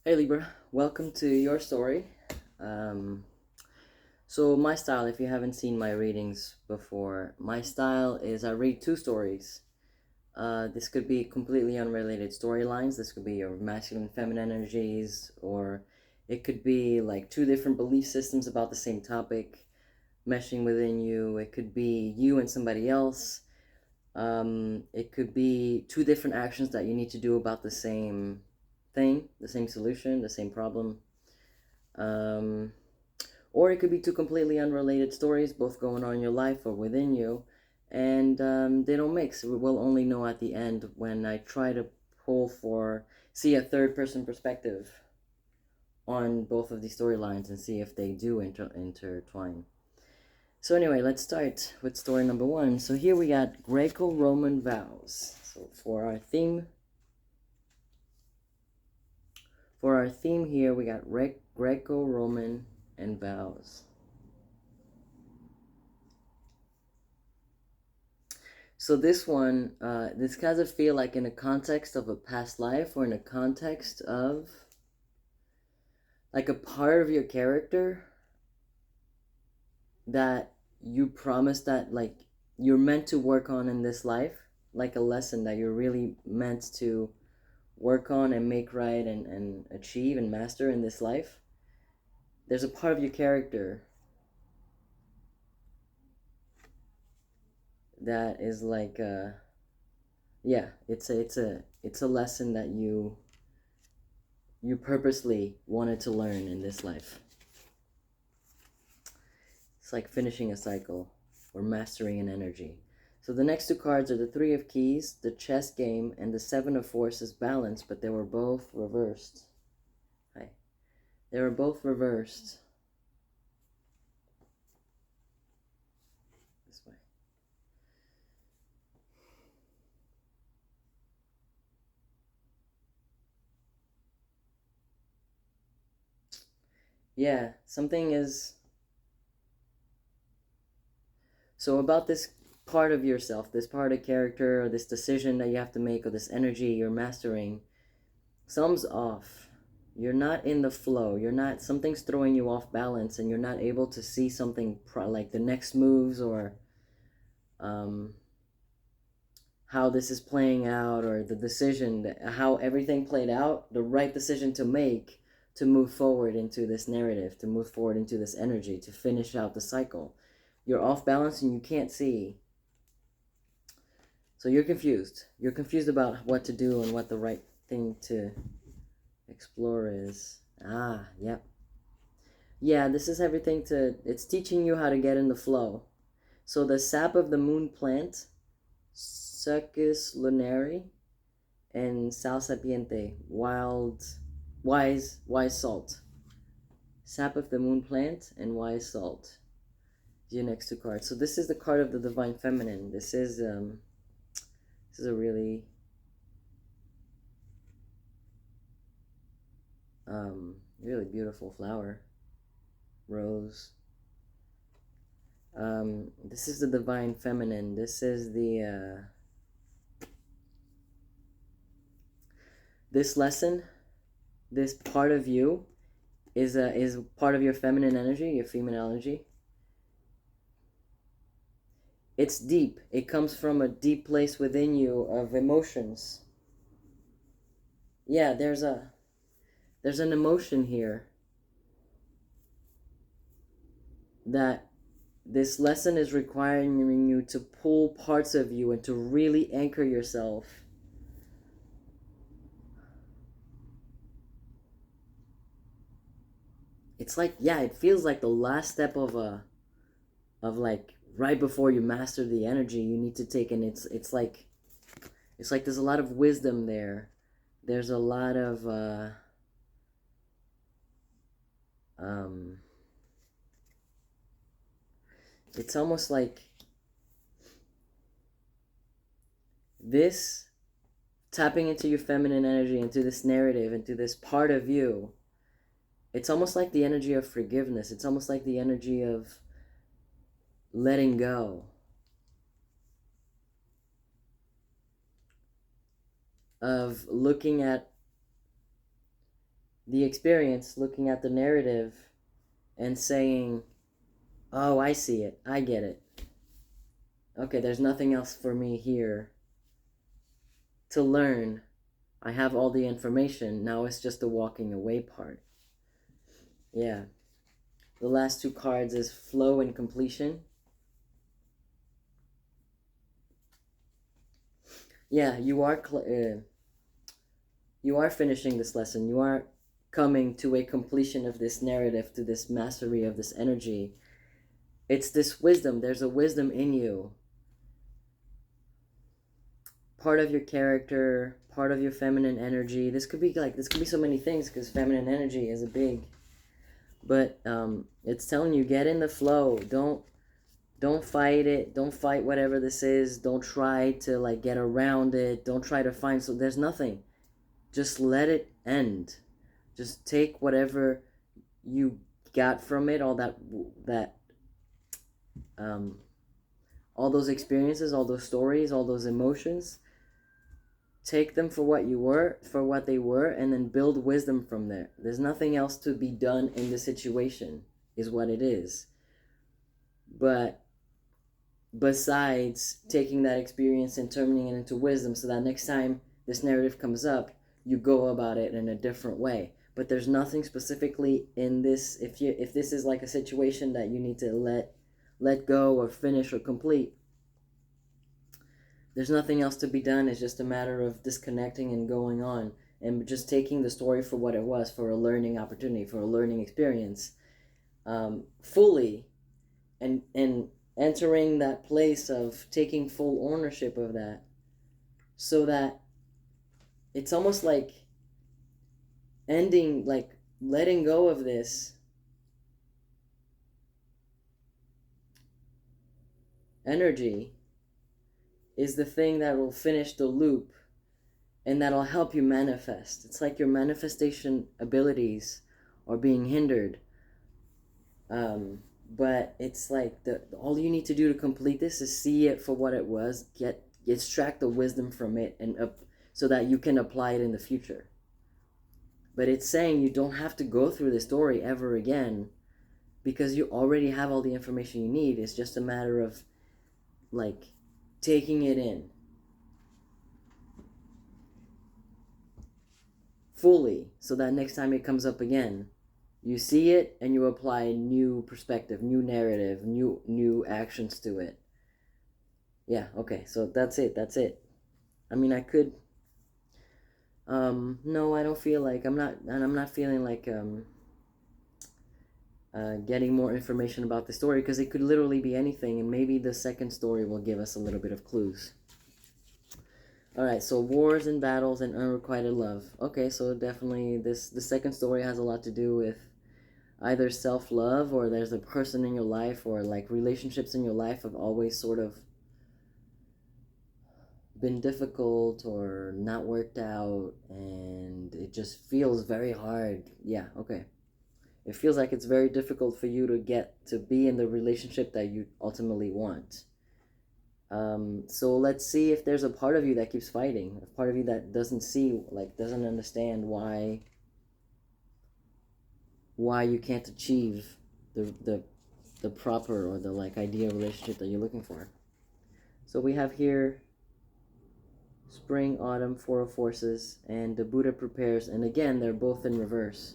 Hey Libra, welcome to your story. Um, so my style, if you haven't seen my readings before, my style is I read two stories. This could be completely unrelated storylines. This could be your masculine and feminine energies, or it could be like two different belief systems about the same topic meshing within you. It could be you and somebody else. It could be two different actions that you need to do about the same thing, the same solution, the same problem. Um, or it could be two completely unrelated stories, both going on in your life or within you, and they don't mix. We'll only know at the end when I try to see a third person perspective on both of these storylines and see if they do intertwine. So anyway, let's start with story number one. So here we got Greco-Roman vows. So for our theme here, we got Greco-Roman and vows. So this one, this kind of feel like in a context of a past life or in a context of like a part of your character that you promised that like you're meant to work on in this life, like a lesson that you're really meant to work on and make right and achieve and master in this life. There's a part of your character that is like yeah, it's a lesson that you purposely wanted to learn in this life. It's like finishing a cycle or mastering an energy. So the next two cards are the Three of Keys, the Chess Game, and the Seven of Forces balanced, but they were both reversed. Hi. They were both reversed. This way. Yeah, something is... So about this part of yourself, this part of character, or this decision that you have to make, or this energy you're mastering, something's off. You're not in the flow. Something's throwing you off balance, and you're not able to see something like the next moves or um, how this is playing out, or the decision, how everything played out, the right decision to make to move forward into this narrative, to move forward into this energy, to finish out the cycle. You're off balance and you can't see. So you're confused. You're confused about what to do and what the right thing to explore is. Yep. Yeah, this is everything it's teaching you how to get in the flow. So the sap of the moon plant, Succus lunari, and Sal sapiente, wise salt. Sap of the moon plant and wise salt. Your next two cards. So this is the card of the divine feminine. This is a really really beautiful flower. Rose. This is the divine feminine. This is the this lesson, this part of you is part of your feminine energy, your female energy. It's deep. It comes from a deep place within you of emotions. Yeah, there's an emotion here that this lesson is requiring you to pull parts of you and to really anchor yourself. It's like, yeah, it feels like the last step of like right before you master the energy you need to take, and it's like there's a lot of wisdom there. There's a lot of it's almost like this tapping into your feminine energy, into this narrative, into this part of you. It's almost like the energy of forgiveness. It's almost like the energy of letting go, of looking at the experience, looking at the narrative, and saying, oh, I see it, I get it. Okay, there's nothing else for me here to learn. I have all the information. Now it's just the walking away part. Yeah. The last two cards is flow and completion. Yeah, you are finishing this lesson. You are coming to a completion of this narrative, to this mastery of this energy. It's this wisdom. There's a wisdom in you. Part of your character, part of your feminine energy. This could be so many things, because feminine energy is a big, but it's telling you, get in the flow. Don't fight it. Don't fight whatever this is. Don't try to like get around it. Don't try to find, so there's nothing. Just let it end. Just take whatever you got from it, all all those experiences, all those stories, all those emotions. Take them for what they were, and then build wisdom from there. There's nothing else to be done in the situation, is what it is. But besides taking that experience and turning it into wisdom, so that next time this narrative comes up, you go about it in a different way. But there's nothing specifically in this. If this is like a situation that you need to let go or finish or complete, there's nothing else to be done. It's just a matter of disconnecting and going on, and just taking the story for what it was, for a learning opportunity, for a learning experience, fully, and entering that place of taking full ownership of that, so that it's almost like ending, like letting go of this energy is the thing that will finish the loop, and that'll help you manifest. It's like your manifestation abilities are being hindered, but it's like all you need to do to complete this is see it for what it was, extract the wisdom from it, and so that you can apply it in the future. But it's saying you don't have to go through the story ever again, because you already have all the information you need. It's just a matter of like taking it in fully, so that next time it comes up again, you see it and you apply new perspective, new narrative, new actions to it. Yeah, okay, so that's it. I mean, I could no, I don't feel like I'm not feeling like getting more information about the story, because it could literally be anything, and maybe the second story will give us a little bit of clues. Alright, so wars and battles and unrequited love. Okay, so definitely the second story has a lot to do with either self-love, or there's a person in your life, or like relationships in your life have always sort of been difficult or not worked out, and it just feels very hard. Yeah, okay. It feels like it's very difficult for you to get to be in the relationship that you ultimately want. So let's see if there's a part of you that keeps fighting, a part of you that doesn't understand why you can't achieve the proper, or the like ideal relationship that you're looking for. So we have here Spring, Autumn, Four of Forces, and the Buddha prepares, and again they're both in reverse.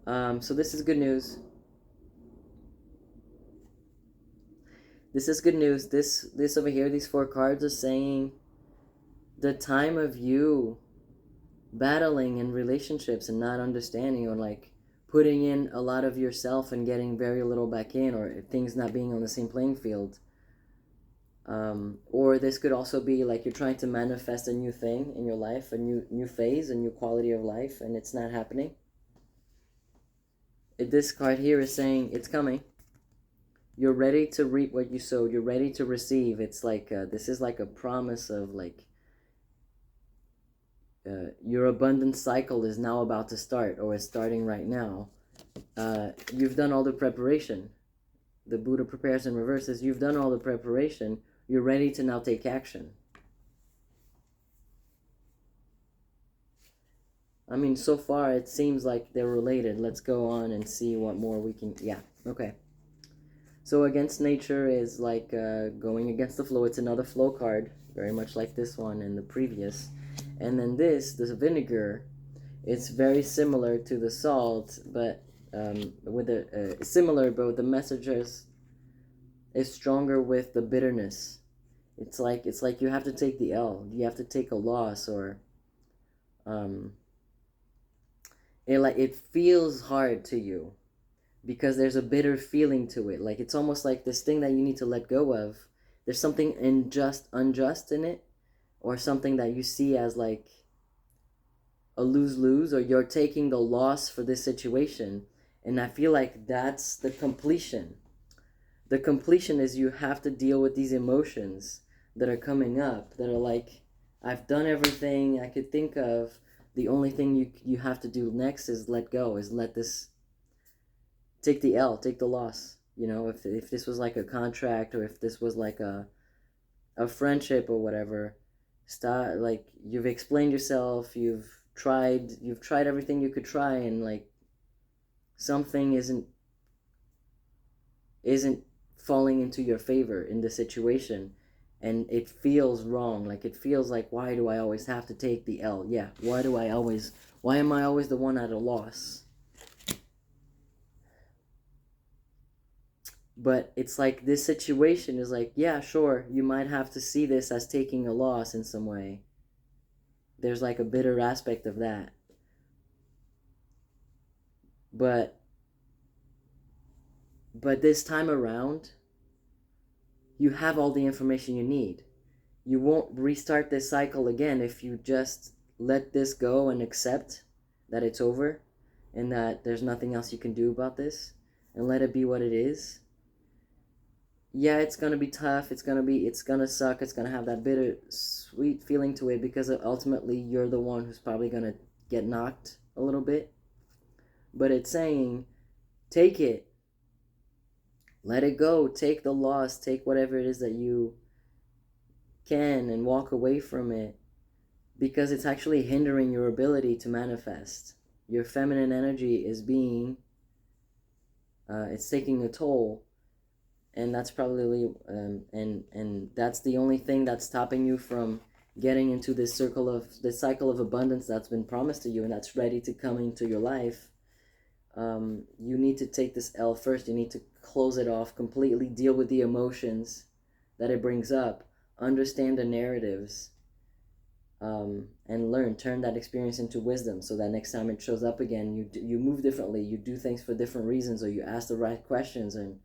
So this is good news. This is good news. This over here, these four cards are saying the time of you battling in relationships and not understanding, or like putting in a lot of yourself and getting very little back in, or things not being on the same playing field. Or this could also be like you're trying to manifest a new thing in your life, a new phase, a new quality of life, and it's not happening. This card here is saying it's coming. You're ready to reap what you sowed. You're ready to receive. It's like this is like a promise of like your abundance cycle is now about to start, or is starting right now. You've done all the preparation. The Buddha prepares in reverses. You've done all the preparation. You're ready to now take action. I mean, so far it seems like they're related. Let's go on and see what more we can. Yeah, okay. So against nature is like going against the flow. It's another flow card, very much like this one and the previous. And then this vinegar, it's very similar to the salt, but with a similar, but the message is stronger with the bitterness. It's like you have to take the L. You have to take a loss, or um, it feels hard to you because there's a bitter feeling to it. Like it's almost like this thing that you need to let go of. There's something unjust in it, or something that you see as like a lose-lose, or you're taking the loss for this situation. And I feel like that's the completion. The completion is you have to deal with these emotions that are coming up, that are like, I've done everything I could think of. The only thing you have to do next is let go, is let this, take the L, take the loss. You know, if this was like a contract, or if this was like a friendship or whatever, start, like, you've explained yourself, you've tried everything you could try, and like something isn't falling into your favor in the situation, and it feels wrong. Like it feels like, why do I always have to take the L? Yeah, why am I always the one at a loss? But it's like this situation is like, yeah, sure, you might have to see this as taking a loss in some way. There's like a bitter aspect of that. But this time around, you have all the information you need. You won't restart this cycle again if you just let this go and accept that it's over and that there's nothing else you can do about this, and let it be what it is. Yeah, it's gonna be tough, it's gonna suck, it's gonna have that bitter sweet feeling to it, because ultimately you're the one who's probably gonna get knocked a little bit. But it's saying, take it, let it go, take the loss, take whatever it is that you can, and walk away from it, because it's actually hindering your ability to manifest. Your feminine energy is it's taking a toll, and that's probably and that's the only thing that's stopping you from getting into this cycle of abundance that's been promised to you, and that's ready to come into your life. You need to take this L first. You need to close it off completely, deal with the emotions that it brings up, understand the narratives, and turn that experience into wisdom, so that next time it shows up again, you move differently, you do things for different reasons, or you ask the right questions. And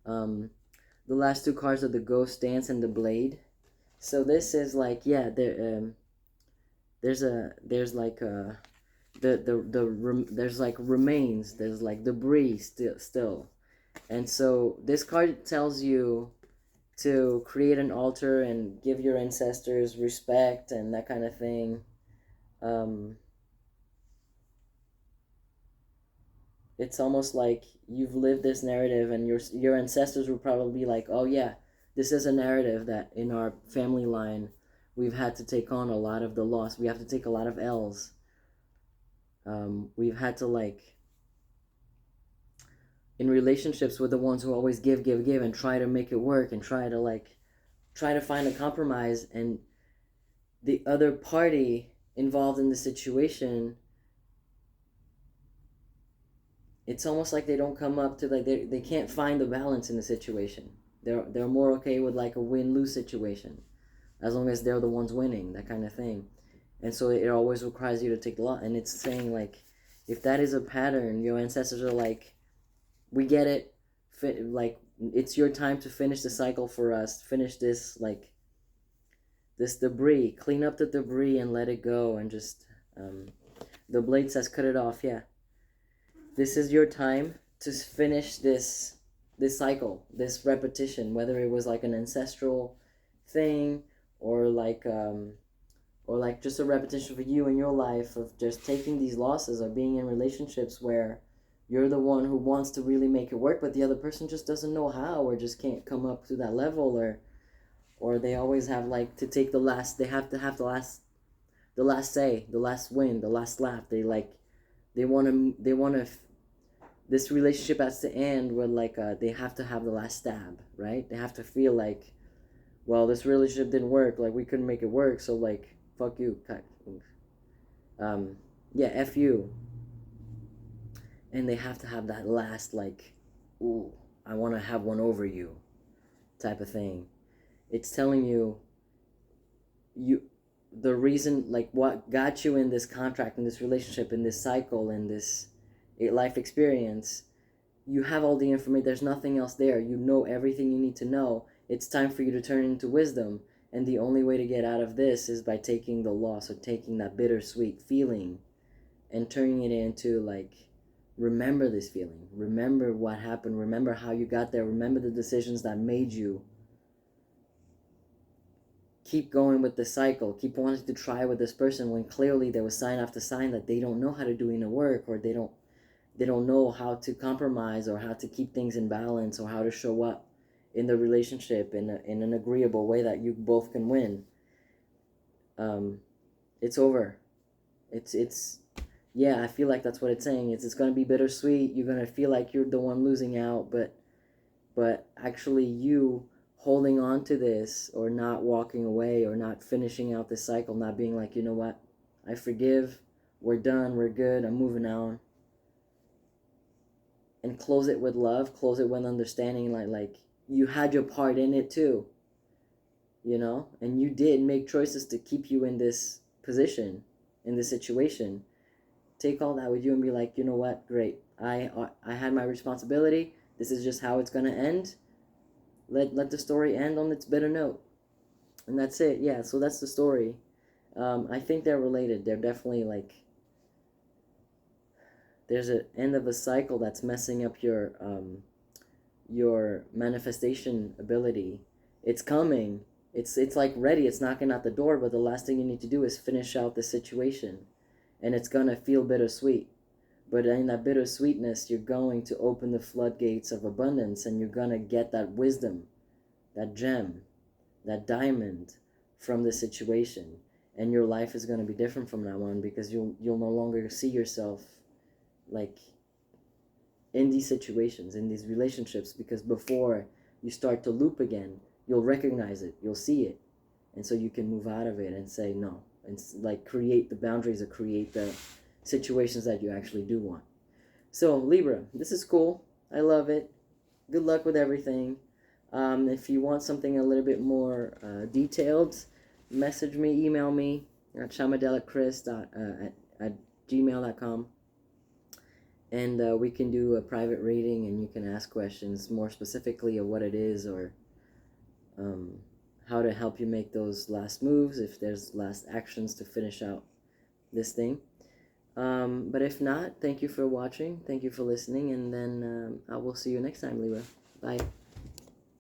the last two cards are the Ghost Dance and the Blade. So this is like, yeah, there's like there's like remains, there's like debris still. And so this card tells you to create an altar and give your ancestors respect and that kind of thing. It's almost like you've lived this narrative, and your ancestors will probably be like, oh yeah, this is a narrative that in our family line we've had to take on a lot of the loss. We have to take a lot of L's. We've had to, like, in relationships with the ones who always give and try to make it work, and try to find a compromise, and the other party involved in the situation, it's almost like they don't come up to, like, they can't find the balance in the situation. They're more okay with like a win-lose situation, as long as they're the ones winning, that kind of thing. And so it always requires you to take the lot. And it's saying, like, if that is a pattern, your ancestors are like, we get it, like, it's your time to finish the cycle for us, finish this, like, this debris, clean up the debris and let it go, and just, the Blade says, cut it off. Yeah, this is your time to finish this cycle, this repetition, whether it was like an ancestral thing, or like just a repetition for you in your life, of just taking these losses, or being in relationships where you're the one who wants to really make it work, but the other person just doesn't know how, or just can't come up to that level, or they always have, like, to take the last, they have to have the the last say, the last win, the last laugh. They want to this relationship has to end where like they have to have the last stab, right? They have to feel like, well, this relationship didn't work, like we couldn't make it work, so like fuck you, yeah, f you. And they have to have that last like, ooh, I want to have one over you type of thing. It's telling you the reason, like what got you in this contract, in this relationship, in this cycle, in this life experience. You have all the information. There's nothing else there. You know everything you need to know. It's time for you to turn it into wisdom. And the only way to get out of this is by taking the loss, or taking that bittersweet feeling and turning it into like, remember this feeling. Remember what happened. Remember how you got there. Remember the decisions that made you keep going with the cycle, keep wanting to try with this person when clearly there was sign after sign that they don't know how to do inner work, or they don't know how to compromise, or how to keep things in balance, or how to show up in the relationship in an agreeable way that you both can win. It's over. It's yeah, I feel like that's what it's saying. It's going to be bittersweet. You're going to feel like you're the one losing out, but actually you holding on to this, or not walking away, or not finishing out this cycle, not being like, you know what, I forgive, we're done, we're good, I'm moving on, and close it with love, close it with understanding, like you had your part in it too, you know, and you did make choices to keep you in this position, in this situation. Take all that with you and be like, you know what, great, I had my responsibility, this is just how it's going to end. Let the story end on its bitter note. And that's it. Yeah, so that's the story. I think they're related. They're definitely like, there's an end of a cycle that's messing up your manifestation ability. It's coming. It's like ready. It's knocking at the door, but the last thing you need to do is finish out the situation. And it's gonna feel bittersweet. But in that bittersweetness, you're going to open the floodgates of abundance, and you're going to get that wisdom, that gem, that diamond from the situation. And your life is going to be different from now on, because you'll no longer see yourself like in these situations, in these relationships, because before you start to loop again, you'll recognize it, you'll see it, and so you can move out of it and say no, and like create the boundaries, or create the situations that you actually do want. So Libra, this is cool. I love it. Good luck with everything. If you want something a little bit more detailed, message me, email me at shamadelicchris at gmail.com, and we can do a private reading, and you can ask questions more specifically of what it is, or how to help you make those last moves, if there's last actions to finish out this thing. But if not, thank you for watching, thank you for listening, and then I will see you next time, Libra. Bye.